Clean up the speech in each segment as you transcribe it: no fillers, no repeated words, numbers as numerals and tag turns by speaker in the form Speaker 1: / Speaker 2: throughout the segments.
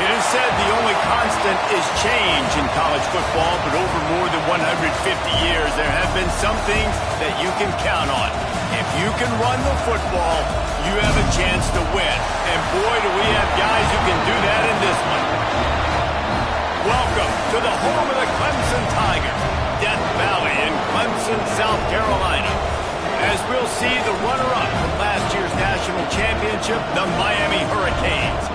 Speaker 1: It is said the only constant is change in college football, but over more than 150 years, there have been some things that you can count on. If you can run the football, you have a chance to win. And boy, do we have guys who can do that in this one. Welcome to the home of the Clemson Tigers, Death Valley in Clemson, South Carolina. As we'll see the runner-up from last year's national championship, the Miami Hurricanes,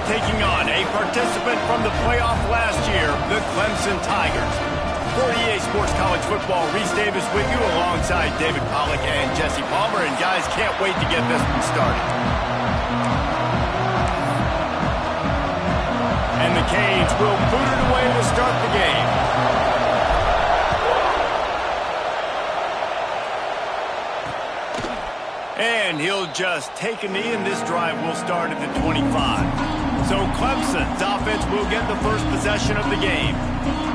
Speaker 1: taking on a participant from the playoff last year, the Clemson Tigers. For EA Sports College Football, Reese Davis with you alongside David Pollack and Jesse Palmer. And guys, can't wait to get this one started. And the Canes will boot it away to start the game. And he'll just take a knee, and this drive will start at the 25. So Clemson's offense will get the first possession of the game.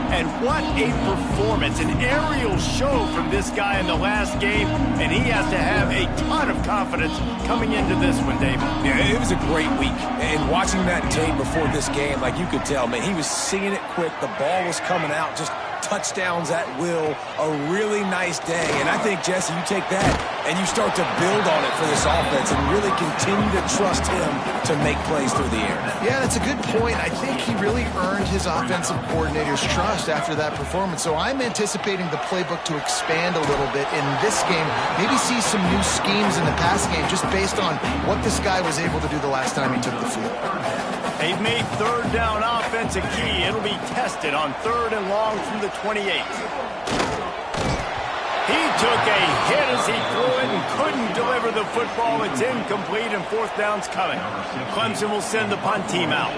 Speaker 1: And what a performance, an aerial show from this guy in the last game, and he has to have a ton of confidence coming into this one, David.
Speaker 2: Yeah, it was a great week, and watching that tape before this game, like you could tell, man, he was seeing it quick, the ball was coming out, just touchdowns at will, a really nice day. And I think, Jesse, you take that and you start to build on it for this offense and really continue to trust him to make plays through the air.
Speaker 3: Yeah, that's a good point. I think he really earned his offensive coordinator's trust after that performance. So I'm anticipating the playbook to expand a little bit in this game. Maybe see some new schemes in the passing game just based on what this guy was able to do the last time he took the field.
Speaker 1: They've made third down offense a key. It'll be tested on 3rd and long from the 28. He took a hit as he threw it and couldn't deliver the football. It's incomplete and 4th down's coming. Clemson will send the punt team out.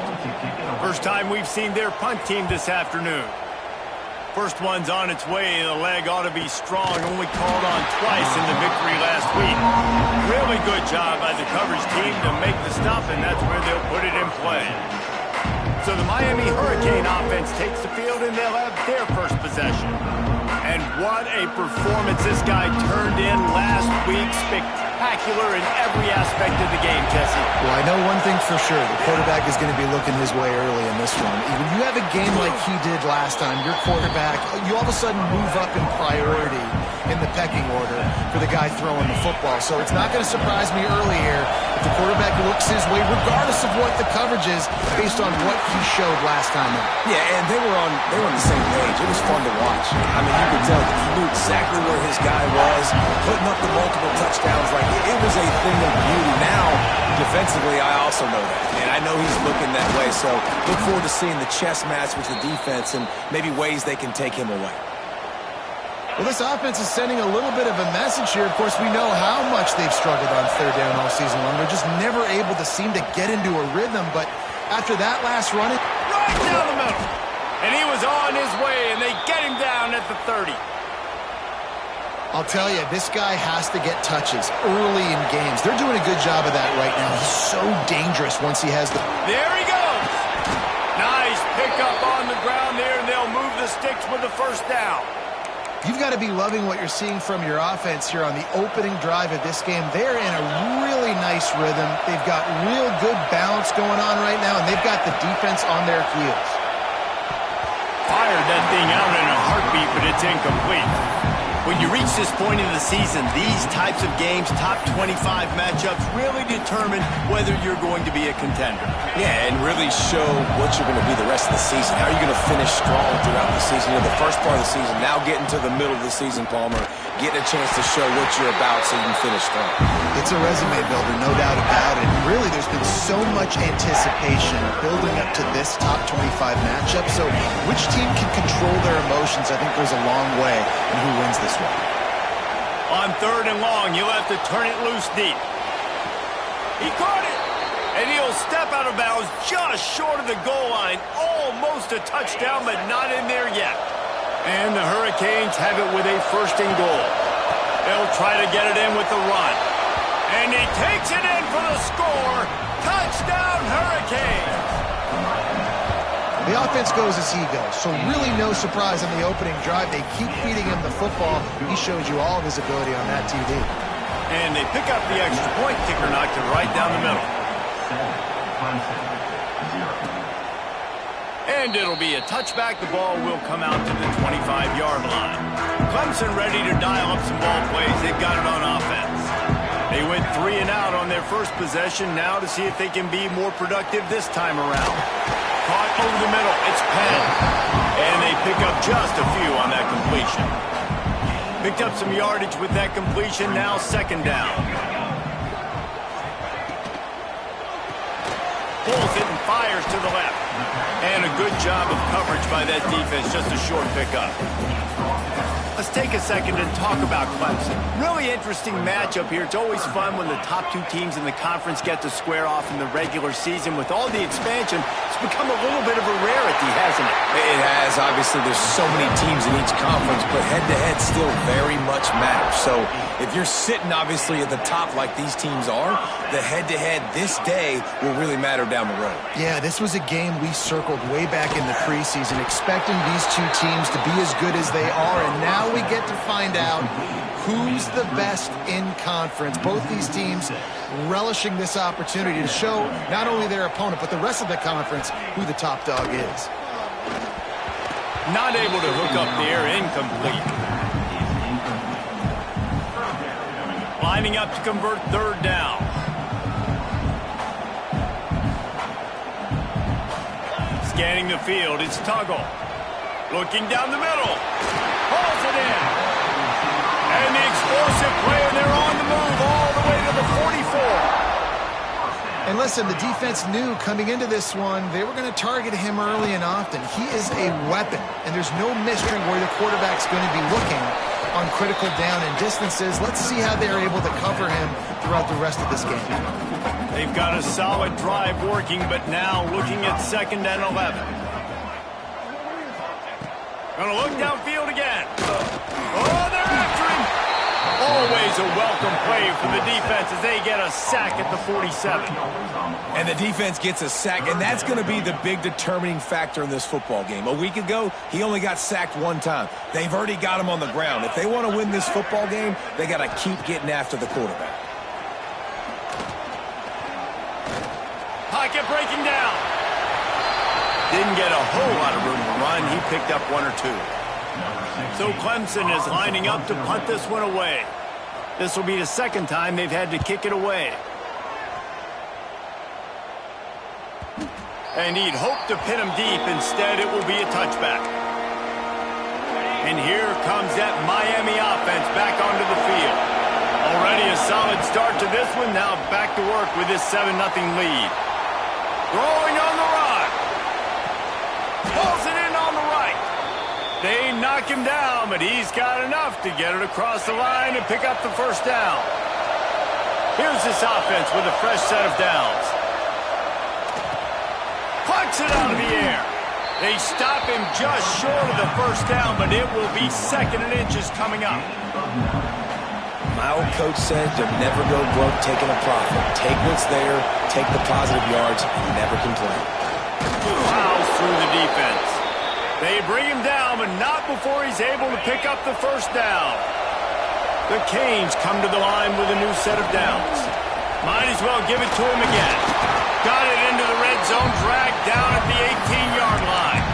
Speaker 1: First time we've seen their punt team this afternoon. First one's on its way. The leg ought to be strong. Only called on twice in the victory last week. Really good job by the coverage team to make the stop, and that's where they'll put it in play. So the Miami Hurricane offense takes the field, and they'll have their first possession. And what a performance this guy turned in last week. Spectacular in every aspect of the game, Jesse.
Speaker 3: Well, I know one thing for sure. The quarterback is going to be looking his way early in this one. When you have a game like he did last time, your quarterback, you all of a sudden move up in priority in the pecking order for the guy throwing the football. So it's not going to surprise me early here if the quarterback looks his way, regardless of what the coverage is, based on what he showed last time out.
Speaker 2: Yeah, and they were on the same page. It was fun to watch. I mean, you could tell that he knew exactly where his guy was, putting up the multiple touchdowns. Like, it was a thing of beauty. Now, defensively, I also know that. And I know he's looking that way. So look forward to seeing the chess match with the defense and maybe ways they can take him away.
Speaker 3: Well, this offense is sending a little bit of a message here. Of course, we know how much they've struggled on 3rd down all season long. They're just never able to seem to get into a rhythm. But after that last run,
Speaker 1: right down the middle. And he was on his way, and they get him down at the 30.
Speaker 3: I'll tell you, this guy has to get touches early in games. They're doing a good job of that right now. He's so dangerous once he has the...
Speaker 1: There he goes. Nice pickup on the ground there, and they'll move the sticks with the first down.
Speaker 3: You've got to be loving what you're seeing from your offense here on the opening drive of this game. They're in a really nice rhythm. They've got real good balance going on right now, and they've got the defense on their heels.
Speaker 1: Fired that thing out in a heartbeat, but it's incomplete. When you reach this point in the season, these types of games, top 25 matchups, really determine whether you're going to be a contender.
Speaker 2: Yeah, and really show what you're going to be the rest of the season. How are you going to finish strong throughout the season? You know, the first part of the season, now getting to the middle of the season, Palmer, getting a chance to show what you're about so you can finish strong.
Speaker 3: It's a resume builder, no doubt about it. Really, there's been so much anticipation building up to this top 25 matchup. So which team can control their emotions, I think goes a long way in who wins this one.
Speaker 1: On 3rd and long, you'll have to turn it loose deep. He caught it, and he'll step out of bounds just short of the goal line. Almost a touchdown, but not in there yet. And the Hurricanes have it with a 1st and goal. They'll try to get it in with the run. And he takes it in for the score. Touchdown, Hurricanes!
Speaker 3: The offense goes as he goes, so really no surprise on the opening drive. They keep feeding him the football. He shows you all of his ability on that TD.
Speaker 1: And they pick up the extra point. Kicker knocked it right down the middle. And it'll be a touchback. The ball will come out to the 25-yard line. Clemson ready to dial up some ball plays. They've got it on offense. They went 3 and out on their first possession. Now to see if they can be more productive this time around. Caught over the middle. It's Penn. And they pick up just a few on that completion. Picked up some yardage with that completion. Now second down. Pulls it and fires to the left. And a good job of coverage by that defense. Just a short pickup. Let's take a second and talk about Clemson. Really interesting matchup here. It's always fun when the top 2 teams in the conference get to square off in the regular season. With all the expansion, it's become a little bit of a rarity, hasn't it?
Speaker 2: It has. Obviously, there's so many teams in each conference, but head-to-head still very much matters. So if you're sitting, obviously, at the top like these teams are, the head-to-head this day will really matter down the road.
Speaker 3: Yeah, this was a game we circled way back in the preseason, expecting these 2 teams to be as good as they are, and now we get to find out who's the best in conference. Both these teams relishing this opportunity to show not only their opponent, but the rest of the conference who the top dog is.
Speaker 1: Not able to hook up there, incomplete. Lining up to convert third down. Scanning the field, it's Tuggle. Looking down the middle. Pulls it in. And the explosive play, and they're on the move all the way to the 44.
Speaker 3: And listen, the defense knew coming into this one, they were going to target him early and often. He is a weapon, and there's no mystery where the quarterback's going to be looking on critical down and distances. Let's see how they're able to cover him throughout the rest of this game.
Speaker 1: They've got a solid drive working, but now looking at 2nd and 11. Gonna look downfield again. Oh, they're after him. Always a welcome play for the defense as they get a sack at the 47.
Speaker 2: And the defense gets a sack, and that's going to be the big determining factor in this football game. A week ago, he only got sacked 1 time. They've already got him on the ground. If they want to win this football game, they got to keep getting after the quarterback.
Speaker 1: Pocket breaking down. Didn't get a whole lot of room to run. He picked up 1 or 2. So Clemson is lining up to punt this one away. This will be the 2nd time they've had to kick it away. And he'd hoped to pin him deep. Instead, it will be a touchback. And here comes that Miami offense back onto the field. Already a solid start to this one. Now back to work with this 7-0 lead. Throwing on the run. Pulls it in on the right. They knock him down, but he's got enough to get it across the line and pick up the 1st down. Here's this offense with a fresh set of downs. Plucks it out of the air. They stop him just short of the 1st down, but it will be 2nd and inches coming up.
Speaker 2: My old coach said you'll never go broke taking a profit. Take what's there, take the positive yards, and never complain.
Speaker 1: Fouls through the defense. They bring him down, but not before he's able to pick up the 1st down. The Canes come to the line with a new set of downs. Might as well give it to him again. Got it into the red zone, dragged down at the 18-yard line.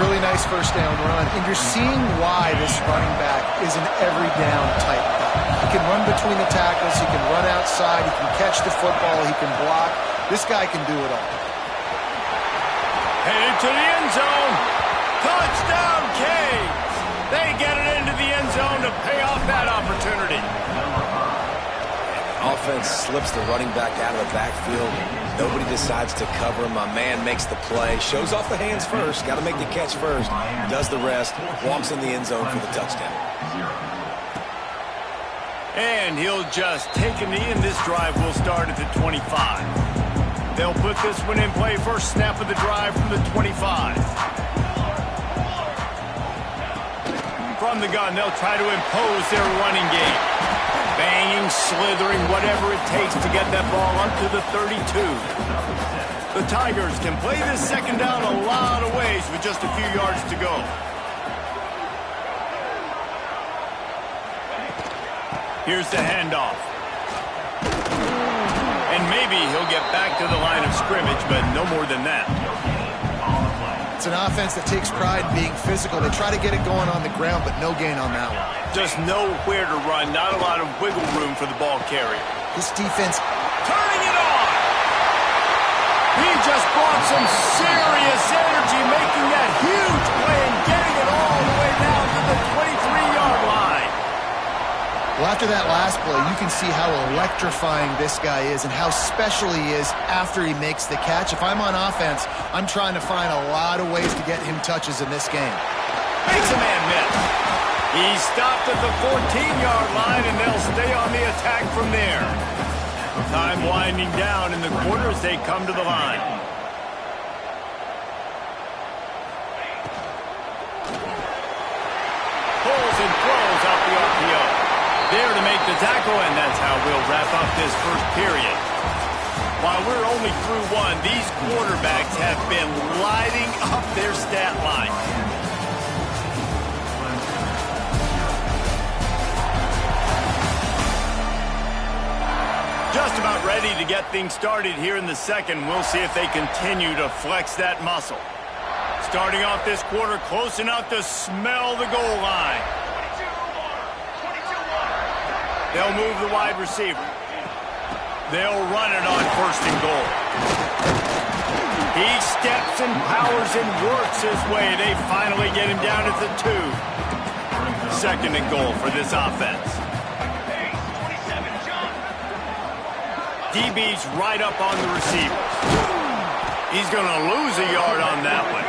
Speaker 3: Really nice 1st down run, and you're seeing why this running back is an every down type back. He can run between the tackles, he can run outside, he can catch the football, he can block. This guy can do it all.
Speaker 1: Headed to the end zone. Touchdown, Canes. They get it into the end zone to pay off that opportunity.
Speaker 2: Offense slips the running back out of the backfield. Nobody decides to cover him. My man makes the play. Shows off the hands first. Got to make the catch first. Does the rest. Walks in the end zone for the touchdown.
Speaker 1: And he'll just take a knee, and this drive will start at the 25. They'll put this one in play. First snap of the drive from the 25. From the gun, they'll try to impose their running game. Banging, slithering, whatever it takes to get that ball up to the 32. The Tigers can play this 2nd down a lot of ways with just a few yards to go. Here's the handoff. And maybe he'll get back to the line of scrimmage, but no more than that.
Speaker 3: It's an offense that takes pride in being physical. They try to get it going on the ground, but no gain on that one.
Speaker 1: Just nowhere to run. Not a lot of wiggle room for the ball carrier.
Speaker 3: This defense
Speaker 1: turning it on. He just brought some serious energy, making that huge play and getting it all the way down to the 23-yard line.
Speaker 3: Well, after that last play, you can see how electrifying this guy is and how special he is after he makes the catch. If I'm on offense, I'm trying to find a lot of ways to get him touches in this game.
Speaker 1: Makes a man miss. He stopped at the 14-yard line, and they'll stay on the attack from there. Time winding down in the quarter as they come to the line. Pulls and throws out the RPO. There to make the tackle, and that's how we'll wrap up this first period. While we're only through one, these quarterbacks have been lighting up their stat line. Just about ready to get things started here in the second. We'll see if they continue to flex that muscle. Starting off this quarter close enough to smell the goal line. They'll move the wide receiver. They'll run it on first and goal. He steps and powers and works his way. They finally get him down at the 2. Second and goal for this offense. DB's right up on the receiver. He's going to lose a yard on that one.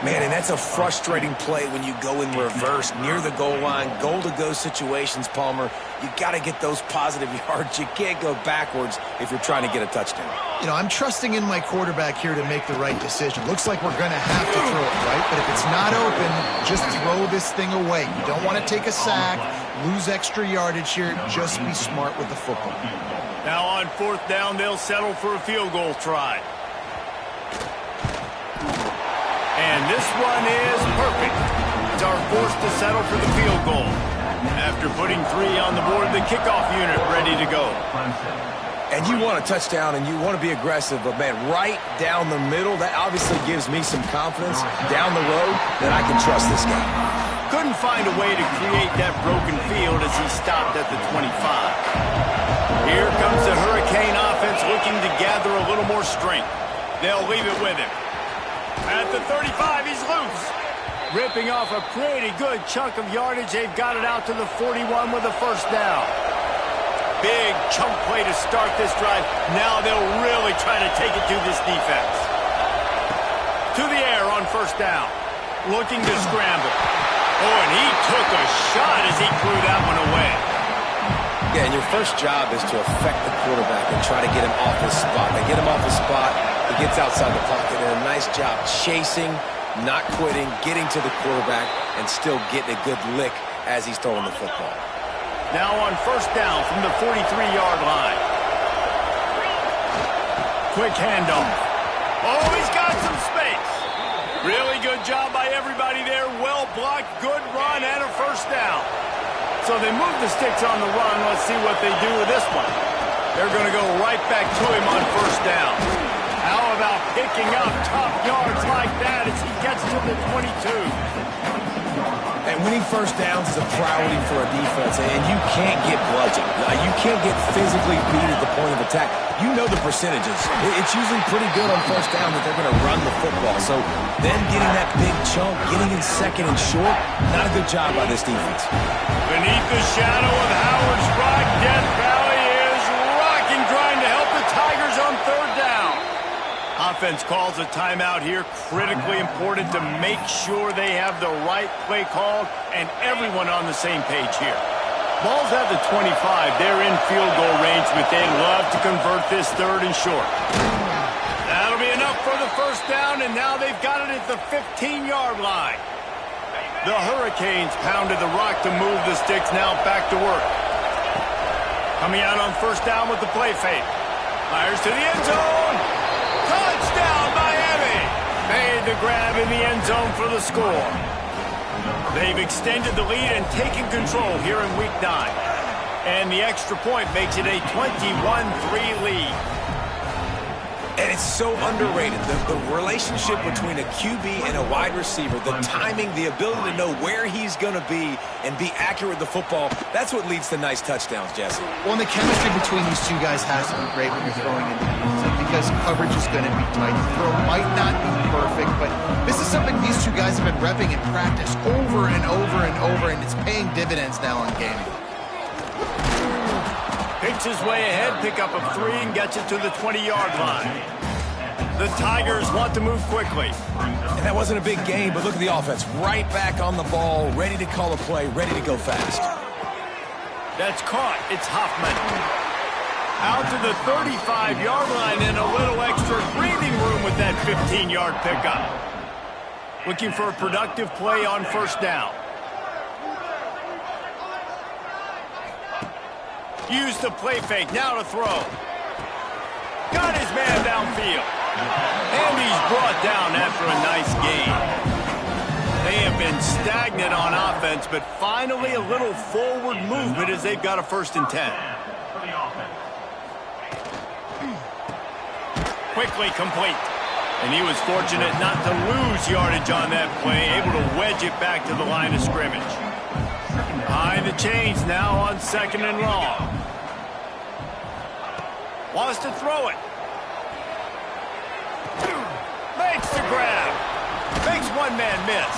Speaker 2: Man, and that's a frustrating play when you go in reverse near the goal line, goal-to-go situations, Palmer. You got to get those positive yards. You can't go backwards if you're trying to get a touchdown.
Speaker 3: You know, I'm trusting in my quarterback here to make the right decision. Looks like we're going to have to throw it, right? But if it's not open, just throw this thing away. You don't want to take a sack, lose extra yardage here. Just be smart with the football.
Speaker 1: Now on fourth down, they'll settle for a field goal try. And this one is perfect. It's our forced to settle for the field goal. After putting 3 on the board, the kickoff unit ready to go.
Speaker 2: And you want a touchdown and you want to be aggressive, but man, right down the middle, that obviously gives me some confidence down the road that I can trust this guy.
Speaker 1: Couldn't find a way to create that broken field as he stopped at the 25. Here comes the Hurricane offense looking to gather a little more strength. They'll leave it with him. At the 35, he's loose. Ripping off a pretty good chunk of yardage. They've got it out to the 41 with a first down. Big chunk play to start this drive. Now they'll really try to take it to this defense. To the air on first down. Looking to scramble. Oh, and he took a shot as he threw that one away.
Speaker 2: Yeah, and your first job is to affect the quarterback and try to get him off his spot. They get him off his spot. He gets outside the pocket, and a nice job chasing, not quitting, getting to the quarterback, and still getting a good lick as he's throwing the football.
Speaker 1: Now on first down from the 43-yard line. Quick handoff. Oh, he's got some space. Really good job by everybody there. Well blocked, good run, and a first down. So they move the sticks on the run. Let's see what they do with this one. They're going to go right back to him on first down. How about picking up top yards like that as he gets to the 22?
Speaker 2: And winning first downs is a priority for a defense, and you can't get bludgeoned. You can't get physically beat at the point of attack. You know the percentages. It's usually pretty good on first down that they're going to run the football. So them getting that big chunk, getting in second and short, not a good job by this defense.
Speaker 1: Beneath the shadow of Howard's Rock, Death Valley is rocking, trying to help the Tigers on third down. Offense calls a timeout here. Critically important to make sure they have the right play called and everyone on the same page here. Ball's at the 25. They're in field goal range, but they'd love to convert this third and short. That'll be enough for the first down, and now they've got it at the 15-yard line. The Hurricanes pounded the rock to move the sticks, now back to work. Coming out on first down with the play fake. Fires to the end zone. Touchdown, Miami! Made the grab in the end zone for the score. They've extended the lead and taken control here in Week 9. And the extra point makes it a 21-3 lead.
Speaker 2: And it's so underrated. The relationship between a QB and a wide receiver, the timing, the ability to know where he's going to be and be accurate with the football, that's what leads to nice touchdowns, Jesse.
Speaker 3: Well, and the chemistry between these two guys has to be great when you're throwing into the end zone because coverage is going to be tight. The throw might not be perfect, but this is something these two guys have been repping in practice over and over and over, and it's paying dividends now in gaming.
Speaker 1: Picks his way ahead, pickup of 3, and gets it to the 20-yard line. The Tigers want to move quickly.
Speaker 2: And that wasn't a big gain, but look at the offense. Right back on the ball, ready to call a play, ready to go fast.
Speaker 1: That's caught. It's Hoffman. Out to the 35-yard line and a little extra breathing room with that 15-yard pickup. Looking for a productive play on first down. Use the play fake, now to throw. Got his man downfield. And he's brought down after a nice gain. They have been stagnant on offense, but finally a little forward movement as they've got a 1st and 10. Quickly complete. And he was fortunate not to lose yardage on that play, able to wedge it back to the line of scrimmage. Behind the chains now on 2nd and long. Wants to throw it. Makes the grab. Makes one man miss.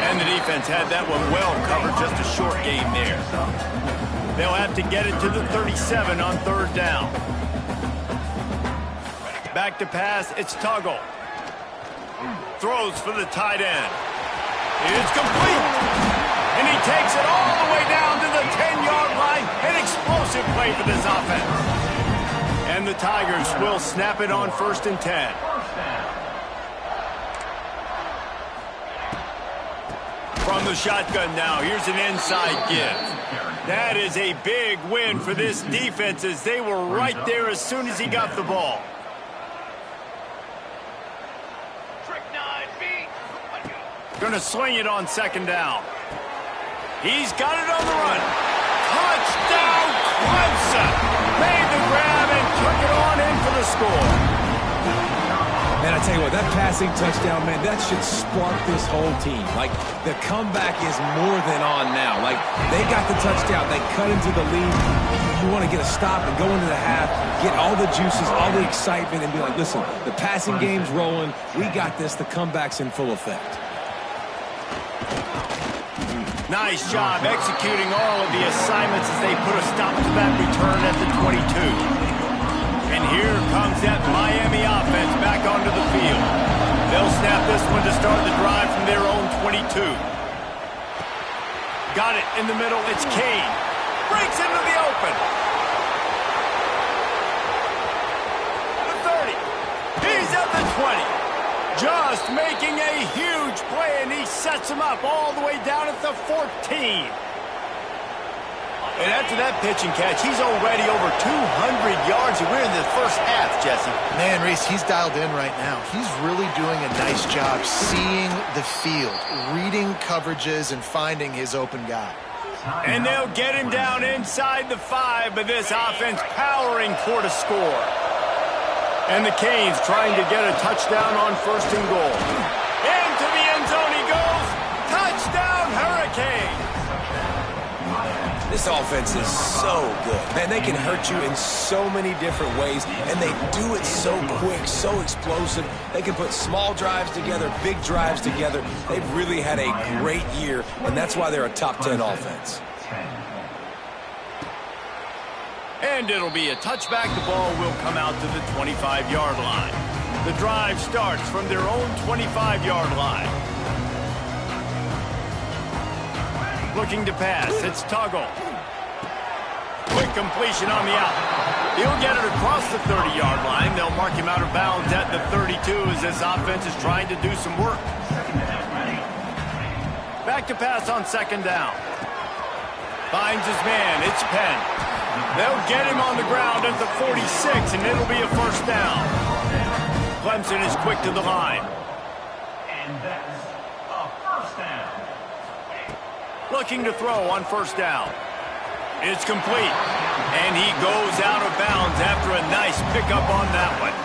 Speaker 1: And the defense had that one well covered. Just a short gain there. They'll have to get it to the 37 on 3rd down. Back to pass. It's Tuggle. Throws for the tight end. It's complete. And he takes it all the way down to the 10-yard line. An explosive play for this offense. And the Tigers will snap it on 1st and 10. From the shotgun now, here's an inside give. That is a big win for this defense as they were right there as soon as he got the ball. Going to swing it on 2nd down. He's got it on the run. Touchdown, Clemson! Made the grab and took it on in for the score.
Speaker 2: Man, I tell you what, that passing touchdown, man, that should spark this whole team. Like, the comeback is more than on now. Like, they got the touchdown. They cut into the lead. You want to get a stop and go into the half, get all the juices, all the excitement, and be like, listen, the passing game's rolling. We got this. The comeback's in full effect.
Speaker 1: Nice job executing all of the assignments as they put a stop to that return at the 22. And here comes that Miami offense back onto the field. They'll snap this one to start the drive from their own 22. Got it in the middle. It's Kane. Breaks into the open. The 30. He's at the 20. Just making a huge play, and he sets him up all the way down at the 14. And after that pitch and catch, he's already over 200 yards, and we're in the first half, Jesse.
Speaker 3: Man, Reese, he's dialed in right now. He's really doing a nice job seeing the field, reading coverages, and finding his open guy.
Speaker 1: And they'll get him down inside the 5, but this offense powering for the score. And the Canes trying to get a touchdown on 1st and goal. Into the end zone he goes. Touchdown, Hurricane.
Speaker 2: This offense is so good. Man, they can hurt you in so many different ways, and they do it so quick, so explosive. They can put small drives together, big drives together. They've really had a great year, and that's why they're a top 10 offense.
Speaker 1: And it'll be a touchback. The ball will come out to the 25-yard line. The drive starts from their own 25-yard line. Looking to pass. It's Tuggle. Quick completion on the out. He'll get it across the 30-yard line. They'll mark him out of bounds at the 32 as this offense is trying to do some work. Back to pass on 2nd down. Finds his man. It's Penn. They'll get him on the ground at the 46, and it'll be a 1st down. Clemson is quick to the line.
Speaker 4: And that's a 1st down.
Speaker 1: Looking to throw on 1st down. It's complete. And he goes out of bounds after a nice pickup on that one.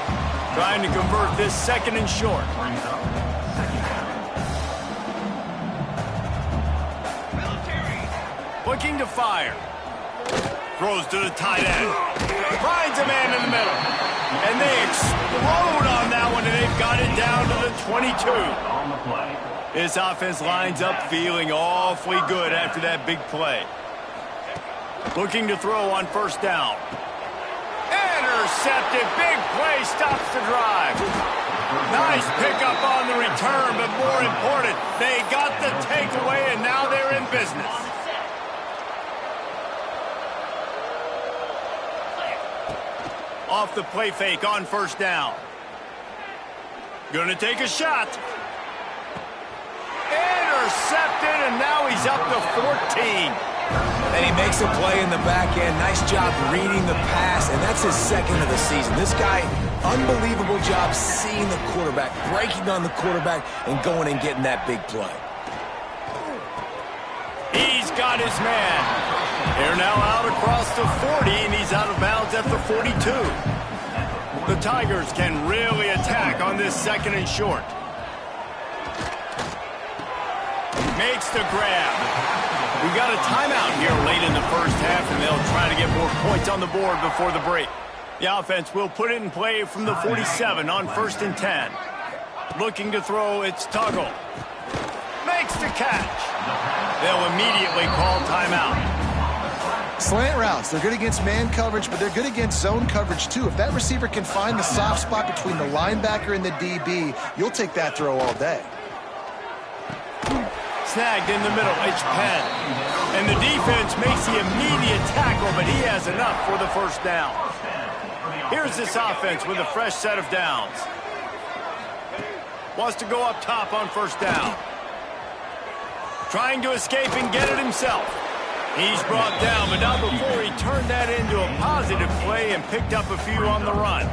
Speaker 1: Trying to convert this 2nd and short. Looking to fire. Throws to the tight end. Finds a man in the middle. And they explode on that one, and they've got it down to the 22. This offense lines up feeling awfully good after that big play. Looking to throw on 1st down. Intercepted. Big play stops the drive. Nice pickup on the return, but more important, they got the takeaway, and now they're in business. Off the play fake on 1st down. Gonna take a shot. Intercepted, and now he's up to 14.
Speaker 2: And he makes a play in the back end. Nice job reading the pass, and that's his 2nd of the season. This guy, unbelievable job seeing the quarterback, breaking on the quarterback, and going and getting that big play.
Speaker 1: He's got his man. They're now out across the 40, and he's out of bounds at the 42. The Tigers can really attack on this 2nd and short. Makes the grab. We got a timeout here late in the 1st half, and they'll try to get more points on the board before the break. The offense will put it in play from the 47 on 1st and 10. Looking to throw, it's Tuggle. Makes the catch. They'll immediately call timeout.
Speaker 3: Slant routes, they're good against man coverage, but they're good against zone coverage too. If that receiver can find the soft spot between the linebacker and the DB, you'll take that throw all day.
Speaker 1: Snagged in the middle, it's Penn. And the defense makes the immediate tackle, but he has enough for the 1st down. Here's this offense with a fresh set of downs. Wants to go up top on 1st down. Trying to escape and get it himself. He's brought down, but not before he turned that into a positive play and picked up a few on the run.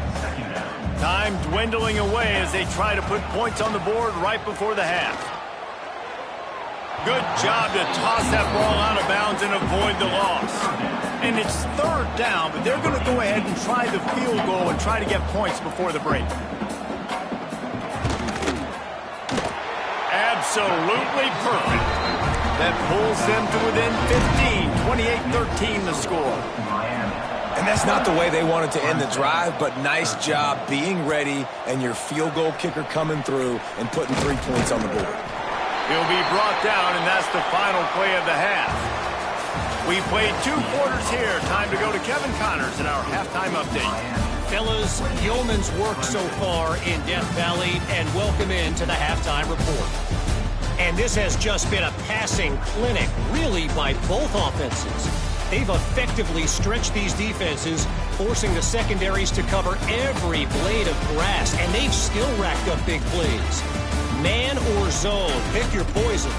Speaker 1: Time dwindling away as they try to put points on the board right before the half. Good job to toss that ball out of bounds and avoid the loss. And it's 3rd down, but they're going to go ahead and try the field goal and try to get points before the break. Absolutely perfect. That pulls them to within 15, 28-13 the score.
Speaker 2: And that's not the way they wanted to end the drive, but nice job being ready and your field goal kicker coming through and putting 3 points on the board.
Speaker 1: He'll be brought down, and that's the final play of the half. We played 2 quarters here. Time to go to Kevin Connors in our halftime update.
Speaker 5: Fellas, yeoman's work so far in Death Valley, and welcome into the halftime report. And this has just been a passing clinic, really, by both offenses. They've effectively stretched these defenses, forcing the secondaries to cover every blade of grass, and they've still racked up big plays. Man or zone, pick your poison,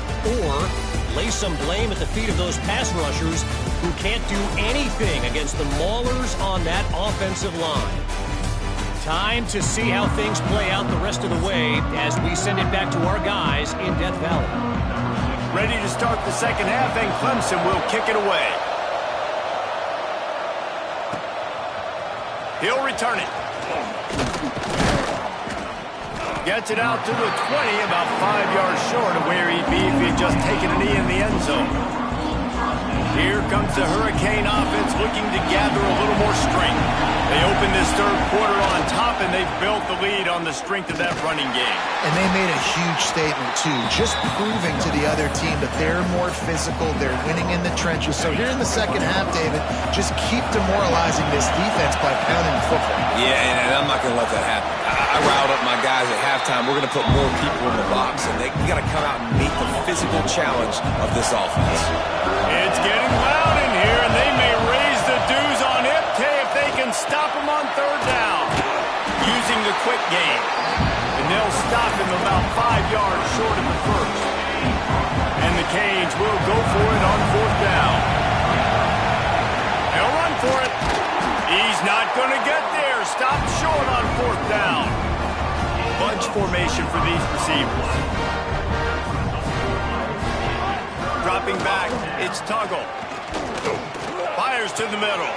Speaker 5: or lay some blame at the feet of those pass rushers who can't do anything against the maulers on that offensive line. Time to see how things play out the rest of the way as we send it back to our guys in Death Valley.
Speaker 1: Ready to start the 2nd half, and Clemson will kick it away. He'll return it. Gets it out to the 20, about 5 yards short of where he'd be if he'd just taken a knee in the end zone. Here comes the Hurricane offense looking to gather a little more strength. They open this 3rd quarter on top, and they've built the lead on the strength of that running game.
Speaker 3: And they made a huge statement, too, just proving to the other team that they're more physical, they're winning in the trenches. So here in the 2nd half, David, just keep demoralizing this defense by pounding the football.
Speaker 2: Yeah, and I'm not going to let that happen. I riled up my guys at halftime. We're going to put more people in the box, and they got to come out and meet the physical challenge of this offense.
Speaker 1: It's getting loud in here, and they may raise the dues on Ipke if they can stop him on 3rd down. Using the quick game. And they'll stop him about 5 yards short of the 1st. And the Canes will go for it on 4th down. They'll run for it. He's not going to get there. Stop short on 4th down. Bunch formation for these receivers. Dropping back, it's Tuggle. Fires to the middle.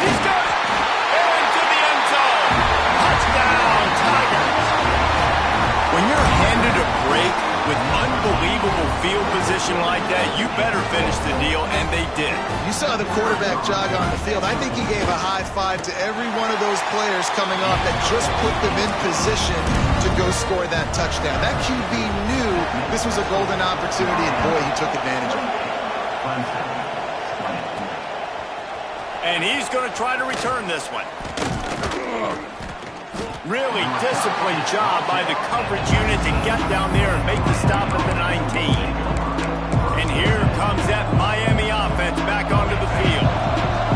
Speaker 1: He's got it! Into the end zone! Touchdown, field position like that, you better finish the deal, and they did.
Speaker 3: You saw the quarterback jog on the field. I think he gave a high five to every one of those players coming off that just put them in position to go score that touchdown. That QB knew this was a golden opportunity, and boy, he took advantage of it.
Speaker 1: And he's going to try to return this one. Really disciplined job by the coverage unit to get down there and make the stop at the 19. And here comes that Miami offense back onto the field.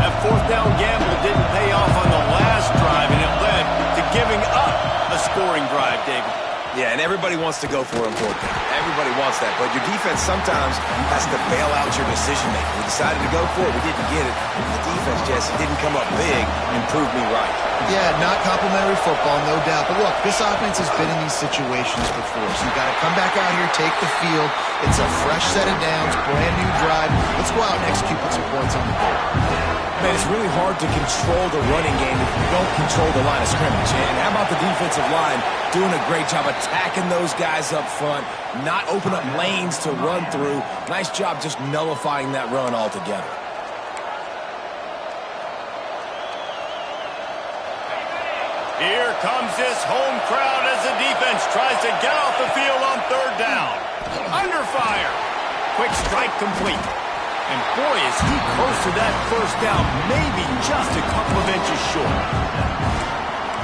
Speaker 1: That fourth down gamble didn't pay off on the last drive, and it led to giving up a scoring drive, David.
Speaker 2: Yeah, and everybody wants to go for it on fourth down. Everybody wants that, but your defense sometimes has to bail out your decision-making. We decided to go for it. We didn't get it. The defense, Jesse, didn't come up big and prove me right.
Speaker 3: Yeah, not complimentary football, no doubt. But look, this offense has been in these situations before, so you've got to come back out here, take the field. It's a fresh set of downs, brand new drive. Let's go out and execute with some points on the board.
Speaker 2: Man, it's really hard to control the running game if you don't control the line of scrimmage. And how about the defensive line doing a great job attacking those guys up front, not open up lanes to run through. Nice job just nullifying that run altogether.
Speaker 1: Here comes this home crowd as the defense tries to get off the field on third down. Under fire. Quick strike complete. And boy, is he close to that first down, maybe just a couple of inches short.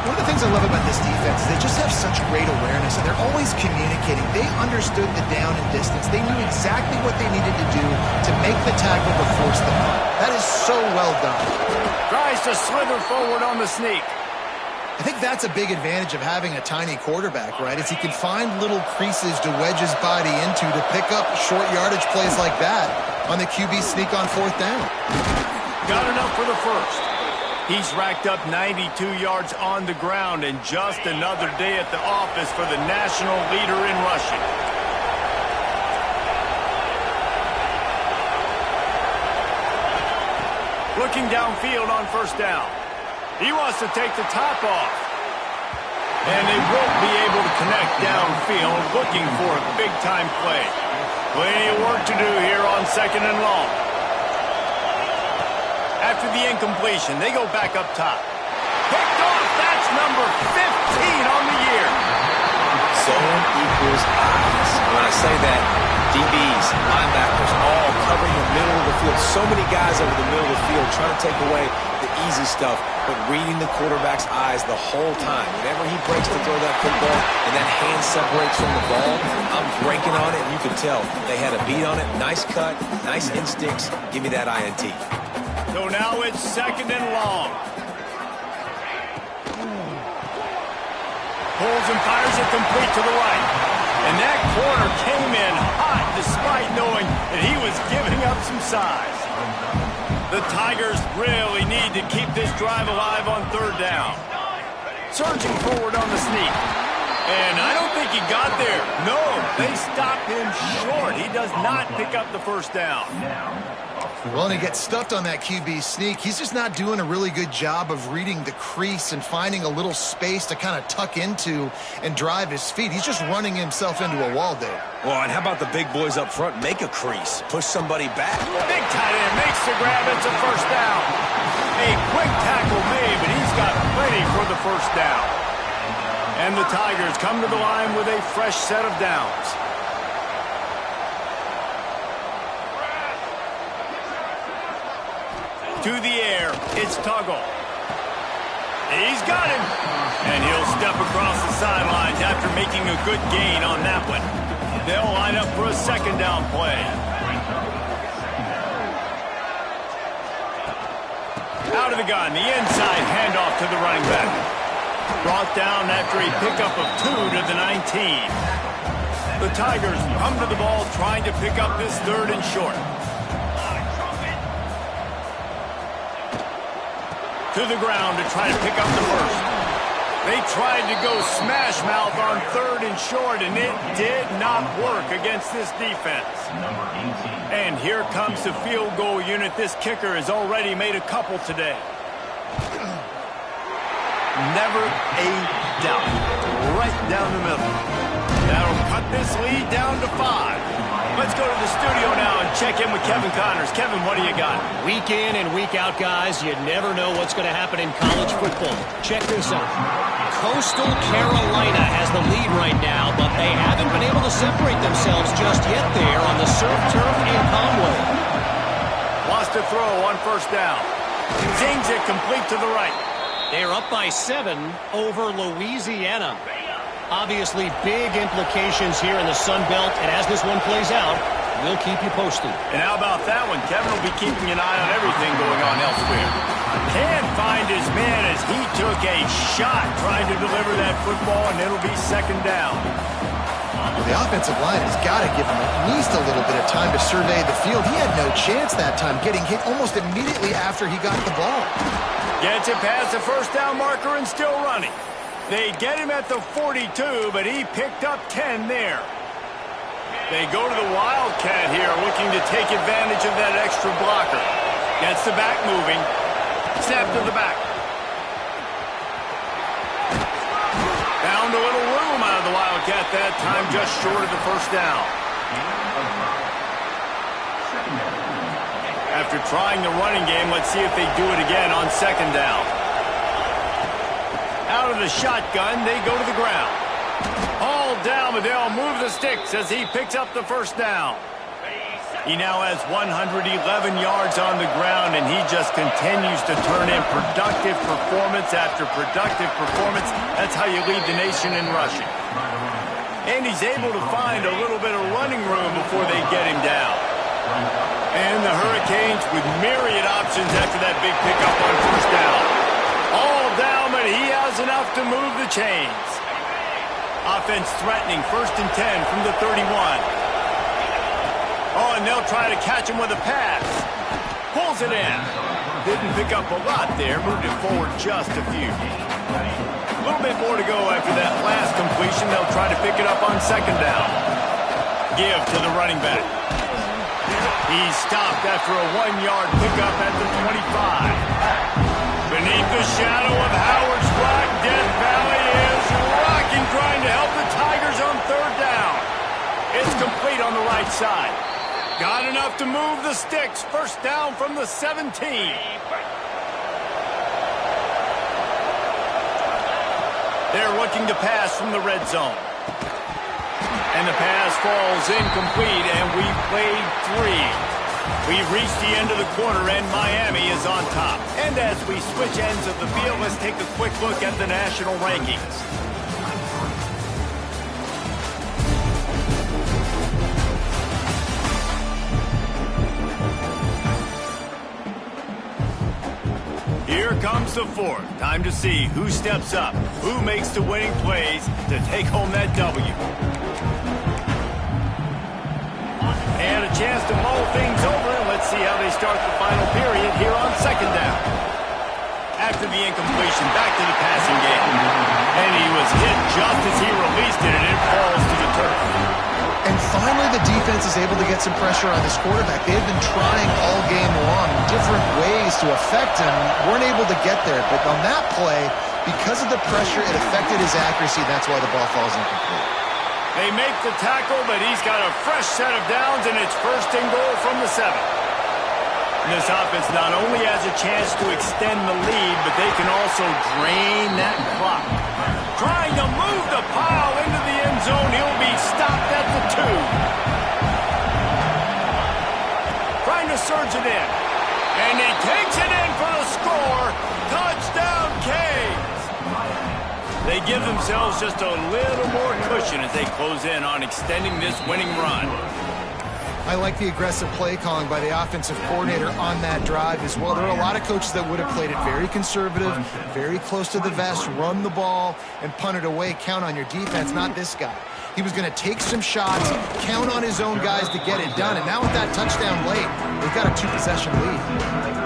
Speaker 3: One of the things I love about this defense is they just have such great awareness, and they're always communicating. They understood the down and distance. They knew exactly what they needed to do to make the tackle to force the punt. That is so well done.
Speaker 1: Tries to slither forward on the sneak.
Speaker 3: I think that's a big advantage of having a tiny quarterback, right? Is he can find little creases to wedge his body into to pick up short yardage plays like that on the QB sneak on fourth down.
Speaker 1: Got enough for the first. He's racked up 92 yards on the ground, and just another day at the office for the national leader in rushing. Looking downfield on first down. He wants to take the top off. And they won't be able to connect downfield, looking for a big-time play. Plenty of work to do here on second and long. After the incompletion, they go back up top. Picked off, that's number 15 on the year.
Speaker 2: Zone equals eyes. When I say that, DBs, linebackers, all covering the middle of the field. So many guys over the middle of the field trying to take away the easy stuff, but reading the quarterback's eyes the whole time. Whenever he breaks to throw that football and that hand separates from the ball, I'm breaking on it, and you can tell they had a beat on it. Nice cut, nice instincts. Give me that INT.
Speaker 1: So now it's second and long. Pulls and fires it complete to the right. And that corner came in hot despite knowing that he was giving up some size. The Tigers really need to keep this drive alive on third down. Surging forward on the sneak. And I don't think he got there. No, they stopped him short. He does not pick up the first down.
Speaker 3: Well, and he gets stuffed on that QB sneak. He's just not doing a really good job of reading the crease and finding a little space to kind of tuck into and drive his feet. He's just running himself into a wall there.
Speaker 2: Well, and how about the big boys up front? Make a crease. Push somebody back.
Speaker 1: Big tight end makes the grab. It's a first down. A quick tackle made, but he's got plenty for the first down. And the Tigers come to the line with a fresh set of downs. To the air, it's Tuggle. He's got him. And he'll step across the sidelines after making a good gain on that one. They'll line up for a second down play. Out of the gun, the inside handoff to the running back. Brought down after a pickup of 2 to the 19. The Tigers come to the ball trying to pick up this third and short. To the ground to try to pick up the first. They tried to go smash mouth on third and short, and it did not work against this defense. And here comes the field goal unit. This kicker has already made a couple today. Never a doubt. Right down the middle. That'll cut this lead down to 5. Let's go to the studio now and check in with Kevin Connors. Kevin, what do you got?
Speaker 5: Week in and week out, guys, you never know what's going to happen in college football. Check this out. Coastal Carolina has the lead right now, but they haven't been able to separate themselves just yet there on the surf turf in Conway.
Speaker 1: Lost a throw on first down. Zings it complete to the right.
Speaker 5: They're up by 7 over Louisiana. Obviously, big implications here in the Sun Belt, and as this one plays out, we'll keep you posted.
Speaker 1: And how about that one? Kevin will be keeping an eye on everything going on elsewhere. Can't find his man as he took a shot trying to deliver that football, and it'll be second down.
Speaker 3: Well, the offensive line has got to give him at least a little bit of time to survey the field. He had no chance that time, getting hit almost immediately after he got the ball.
Speaker 1: Gets it past the first down marker and still running. They get him at the 42, but he picked up 10 there. They go to the Wildcat here, looking to take advantage of that extra blocker. Gets the back moving. Snap to the back. Found a little room out of the Wildcat that time, just short of the first down. After trying the running game, let's see if they do it again on second down. Out of the shotgun, they go to the ground. All down, but they'll move the sticks as he picks up the first down. He now has 111 yards on the ground, and he just continues to turn in productive performance after productive performance. That's how you lead the nation in rushing. And he's able to find a little bit of running room before they get him down. And the Hurricanes with myriad options after that big pickup on first down. All down, but he has enough to move the chains. Offense threatening, 1st and 10 from the 31. Oh, and they'll try to catch him with a pass. Pulls it in. Didn't pick up a lot there, moved it forward just a few. A little bit more to go after that last completion. They'll try to pick it up on second down. Give to the running back. He's stopped after a 1-yard pickup at the 25. Beneath the shadow of Howard's Rock, Death Valley is rocking, trying to help the Tigers on third down. It's complete on the right side. Got enough to move the sticks. First down from the 17. They're looking to pass from the red zone. And the pass falls incomplete, and we've played 3. We've reached the end of the quarter, and Miami is on top. And as we switch ends of the field, let's take a quick look at the national rankings. Here comes the fourth. Time to see who steps up, who makes the winning plays to take home that W. And a chance to mull things over, and let's see how they start the final period here on second down. After the incompletion, back to the passing game. And he was hit just as he released it, and it falls to the turf.
Speaker 3: And finally, the defense is able to get some pressure on this quarterback. They've been trying all game long different ways to affect him. Weren't able to get there, but on that play, because of the pressure, it affected his accuracy. That's why the ball falls incomplete.
Speaker 1: They make the tackle, but he's got a fresh set of downs, and it's 1st and goal from the 7. This offense not only has a chance to extend the lead, but they can also drain that clock. Trying to move the pile into the end zone. He'll be stopped at the 2. Trying to surge it in. And he takes it in for the score. Touchdown, Canes. They give themselves just a little more cushion as they close in on extending this winning run.
Speaker 3: I like the aggressive play calling by the offensive coordinator on that drive as well. There are a lot of coaches that would have played it very conservative, very close to the vest, run the ball, and punt it away. Count on your defense, not this guy. He was going to take some shots, count on his own guys to get it done. And now with that touchdown late, they've got a 2-possession lead.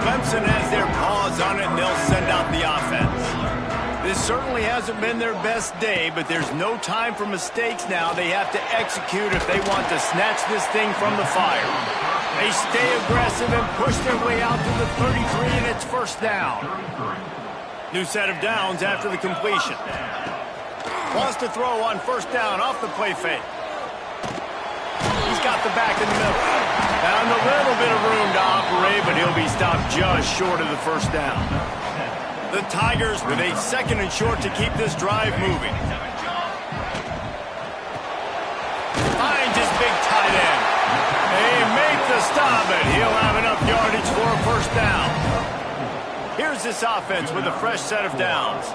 Speaker 1: Clemson has their paws on it, and they'll send out the offense. This certainly hasn't been their best day, but there's no time for mistakes now. They have to execute if they want to snatch this thing from the fire. They stay aggressive and push their way out to the 33, and it's first down. New set of downs after the completion. Wants to throw on first down off the play fake. He's got the back in the middle. Found a little bit of room to operate, but he'll be stopped just short of the first down. The Tigers with a 2nd and short to keep this drive moving. Finds his big tight end. They make the stop, and he'll have enough yardage for a first down. Here's this offense with a fresh set of downs.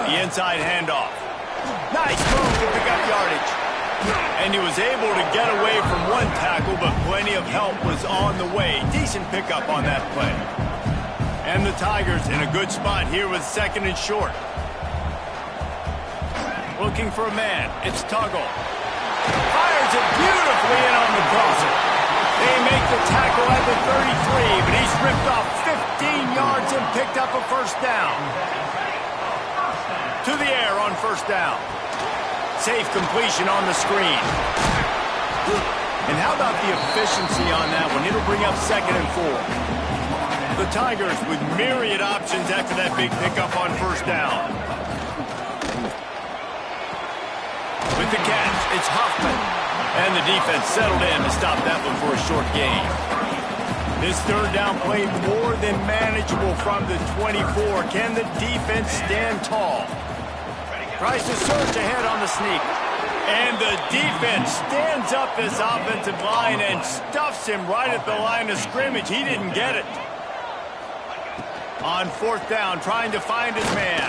Speaker 1: The inside handoff. Nice move to pick up yardage. And he was able to get away from one tackle, but plenty of help was on the way. Decent pickup on that play. And the Tigers in a good spot here with 2nd and short. Looking for a man. It's Tuggle. Fires it beautifully in on the crosser. They make the tackle at the 33, but he's ripped off 15 yards and picked up a first down. To the air on first down. Safe completion on the screen. And how about the efficiency on that one? It'll bring up 2nd and 4. The Tigers with myriad options after that big pickup on first down. With the catch, it's Huffman. And the defense settled in to stop that one for a short gain. This third down play more than manageable from the 24. Can the defense stand tall? Tries to surge ahead on the sneak. And the defense stands up this offensive line and stuffs him right at the line of scrimmage. He didn't get it. On fourth down, trying to find his man.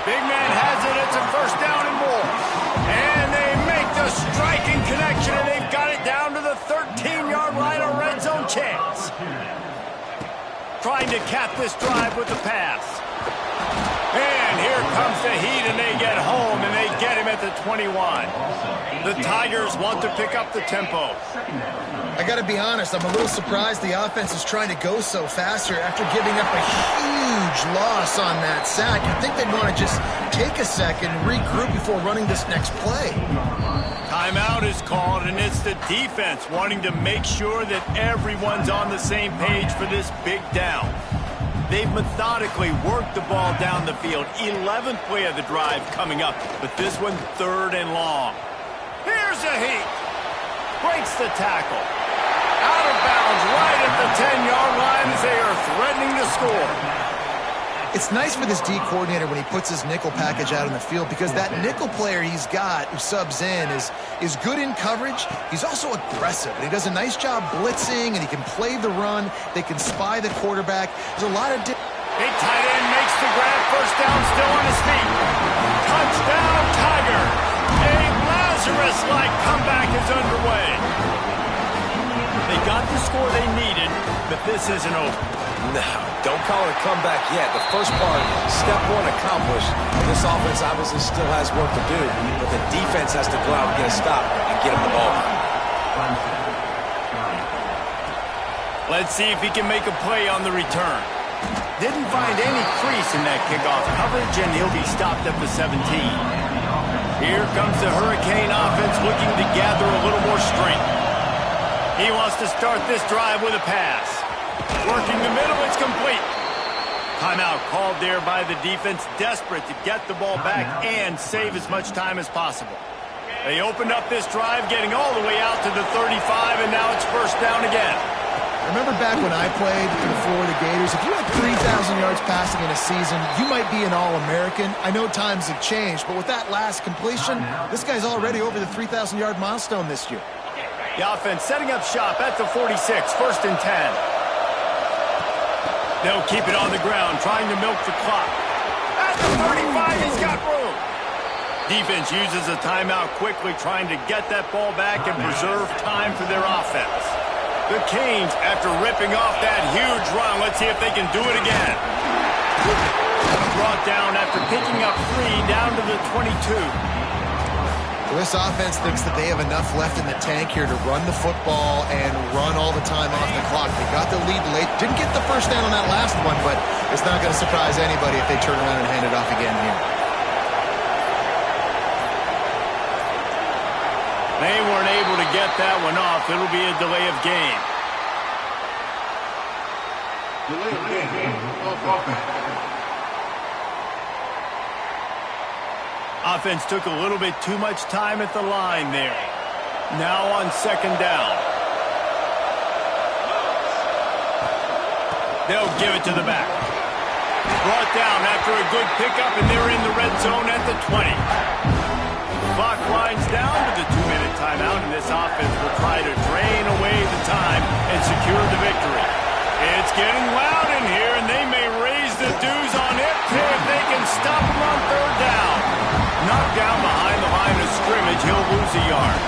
Speaker 1: Big man has it. It's a first down and more. And they make the striking connection, and they've got it down to the 13-yard line, a red zone chance. Trying to cap this drive with the pass. And here comes the heat, and they get home, and they get him at the 21. The Tigers want to pick up the tempo.
Speaker 3: I got to be honest, I'm a little surprised the offense is trying to go so fast here after giving up a huge loss on that sack. I think they'd want to just take a second and regroup before running this next play.
Speaker 1: Timeout is called, and it's the defense wanting to make sure that everyone's on the same page for this big down. They've methodically worked the ball down the field. 11th play of the drive coming up, but this one 3rd and long. Here's a heat. Breaks the tackle. Out of bounds right at the 10-yard line as they are threatening to score.
Speaker 3: It's nice for this D coordinator when he puts his nickel package out on the field because that nickel player he's got who subs in is good in coverage. He's also aggressive, and he does a nice job blitzing, and he can play the run. They can spy the quarterback. There's a lot of...
Speaker 1: Big tight end makes the grab. First down, still on his feet. Touchdown, Tiger. A Lazarus-like comeback is underway. They got the score they needed, but this isn't over.
Speaker 2: No, don't call it a comeback yet. The first part, step one accomplished. This offense obviously still has work to do, but the defense has to go out and get a stop and get him the ball.
Speaker 1: Let's see if he can make a play on the return. Didn't find any crease in that kickoff coverage, and he'll be stopped at the 17. Here comes the Hurricane offense looking to gather a little more strength. He wants to start this drive with a pass. Working the middle, it's complete. Timeout called there by the defense, desperate to get the ball back and save as much time as possible. They opened up this drive, getting all the way out to the 35, and now it's first down again.
Speaker 3: Remember back when I played for the Florida Gators, if you had 3,000 yards passing in a season, you might be an All-American. I know times have changed, but with that last completion, this guy's already over the 3,000-yard milestone this year.
Speaker 1: The offense setting up shop at the 46, first and 10. They'll keep it on the ground, trying to milk the clock. At the 35, he's got room. Defense uses a timeout quickly, trying to get that ball back and preserve time for their offense. The Canes, after ripping off that huge run, let's see if they can do it again. Brought down after picking up 3 down to the 22.
Speaker 3: Well, this offense thinks that they have enough left in the tank here to run the football and run all the time off the clock. They got the lead late. Didn't get the first down on that last one, but it's not going to surprise anybody if they turn around and hand it off again here.
Speaker 1: They weren't able to get that one off. It'll be a delay of game. Offense took a little bit too much time at the line there. Now on second down. They'll give it to the back. Brought down after a good pickup, and they're in the red zone at the 20. Clock winds down to the 2-minute timeout, and this offense will try to drain away the time and secure the victory. It's getting loud in here, and they may raise the dues on it if they can stop him on third down. Knocked down behind the line of scrimmage, he'll lose a yard.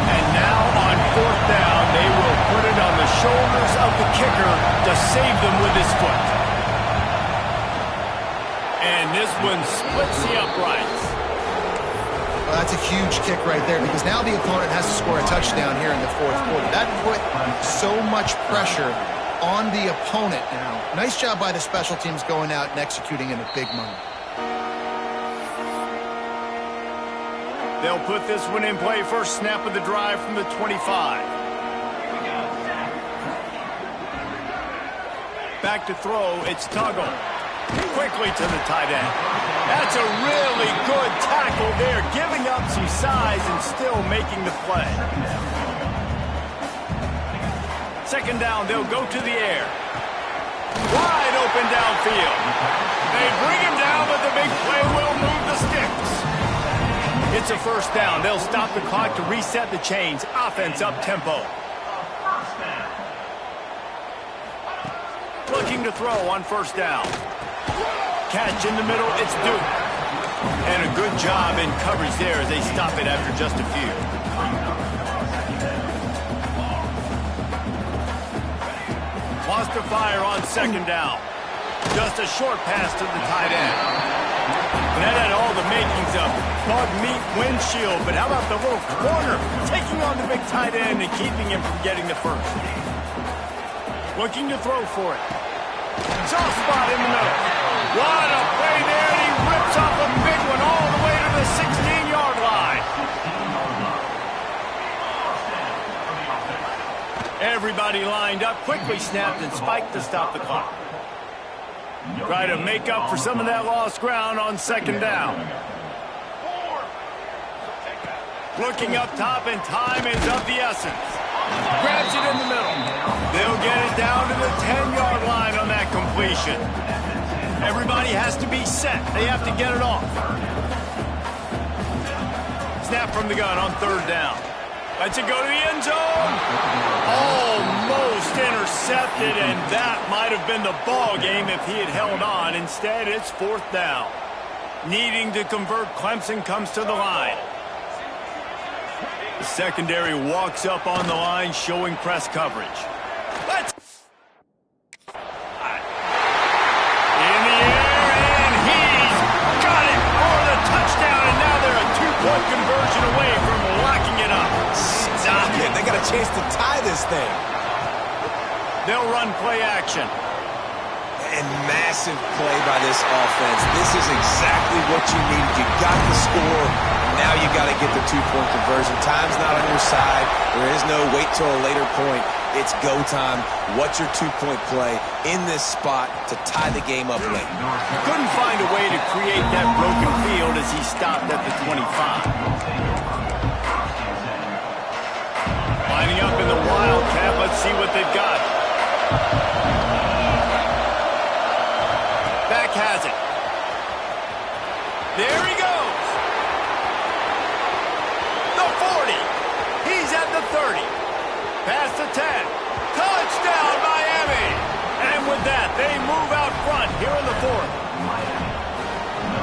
Speaker 1: And now on fourth down, they will put it on the shoulders of the kicker to save them with his foot. And this one splits the uprights.
Speaker 3: Well, that's a huge kick right there because now the opponent has to score a touchdown here in the fourth quarter. That put so much pressure on the opponent now. Nice job by the special teams going out and executing in a big moment.
Speaker 1: They'll put this one in play. First snap of the drive from the 25. Back to throw. It's Tuggle. Quickly to the tight end. That's a really good tackle there, giving up some size and still making the play. Second down, they'll go to the air. Wide open downfield. They bring him down, but the big play will move the sticks. It's a first down. They'll stop the clock to reset the chains. Offense up tempo. Looking to throw on first down. Catch in the middle, it's Duke. And a good job in coverage there as they stop it after just a few. Wants to fire on second down. Just a short pass to the tight end. And that had all the makings of bug meat windshield, but how about the little corner taking on the big tight end and keeping him from getting the first? Looking to throw for it. Soft spot in the middle. What a play there, and he rips off a big one all the way to the 16-yard line. Everybody lined up, quickly snapped and spiked to stop the clock. Try to make up for some of that lost ground on second down. Looking up top, and time is of the essence. Grabs it in the middle. They'll get it down to the 10-yard line on that completion. Everybody has to be set. They have to get it off. Snap from the gun on third down. Lets it go to the end zone. Almost intercepted, and that might have been the ball game if he had held on. Instead, it's fourth down. Needing to convert, Clemson comes to the line. The secondary walks up on the line, showing press coverage. Let's... In the air, and he's got it for the touchdown, and now they're a two-point conversion away from locking it up.
Speaker 2: Stop it. They got a chance to tie this thing.
Speaker 1: They'll run play action.
Speaker 2: And massive play by this offense. This is exactly what you need. You got the score. Now you got to get the two-point conversion. Time's not on your side. There is no wait till a later point. It's go time. What's your two-point play in this spot to tie the game up late?
Speaker 1: Couldn't find a way to create that broken field as he stopped at the 25. Lining up in the Wildcat. Let's see what they've got. Back has it. There he goes. The 40. He's at the 30. Past the 10. Touchdown, Miami. And with that, they move out front here in the fourth.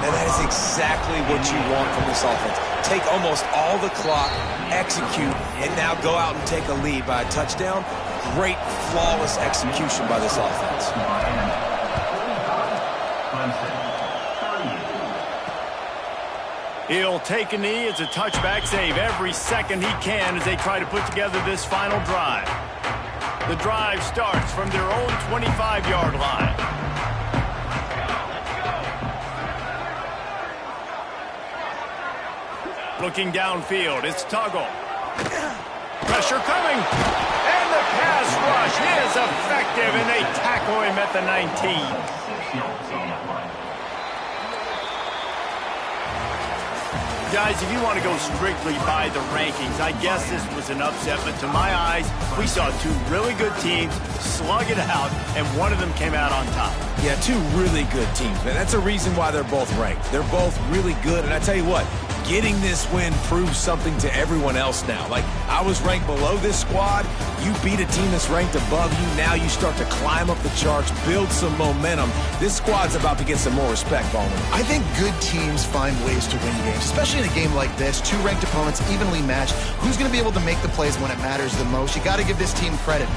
Speaker 2: And that is exactly what you want from this offense. Take almost all the clock, execute, and now go out and take a lead by a touchdown. Great, flawless execution by this offense.
Speaker 1: He'll take a knee. It's a touchback save every second he can as they try to put together this final drive. The drive starts from their own 25-yard line. Looking downfield, it's Tuggle. Pressure coming. And the pass rush is effective, and they tackle him at the 19. Guys, if you want to go strictly by the rankings, I guess this was an upset, but to my eyes, we saw two really good teams slug it out, and one of them came out on top.
Speaker 2: Yeah, two really good teams, man. That's a reason why they're both ranked. They're both really good, and I tell you what, getting this win proves something to everyone else now. Like, I was ranked below this squad. You beat a team that's ranked above you. Now you start to climb up the charts, build some momentum. This squad's about to get some more respect, Bowman.
Speaker 3: I think good teams find ways to win games, especially in a game like this. Two ranked opponents evenly matched. Who's going to be able to make the plays when it matters the most? You got to give this team credit.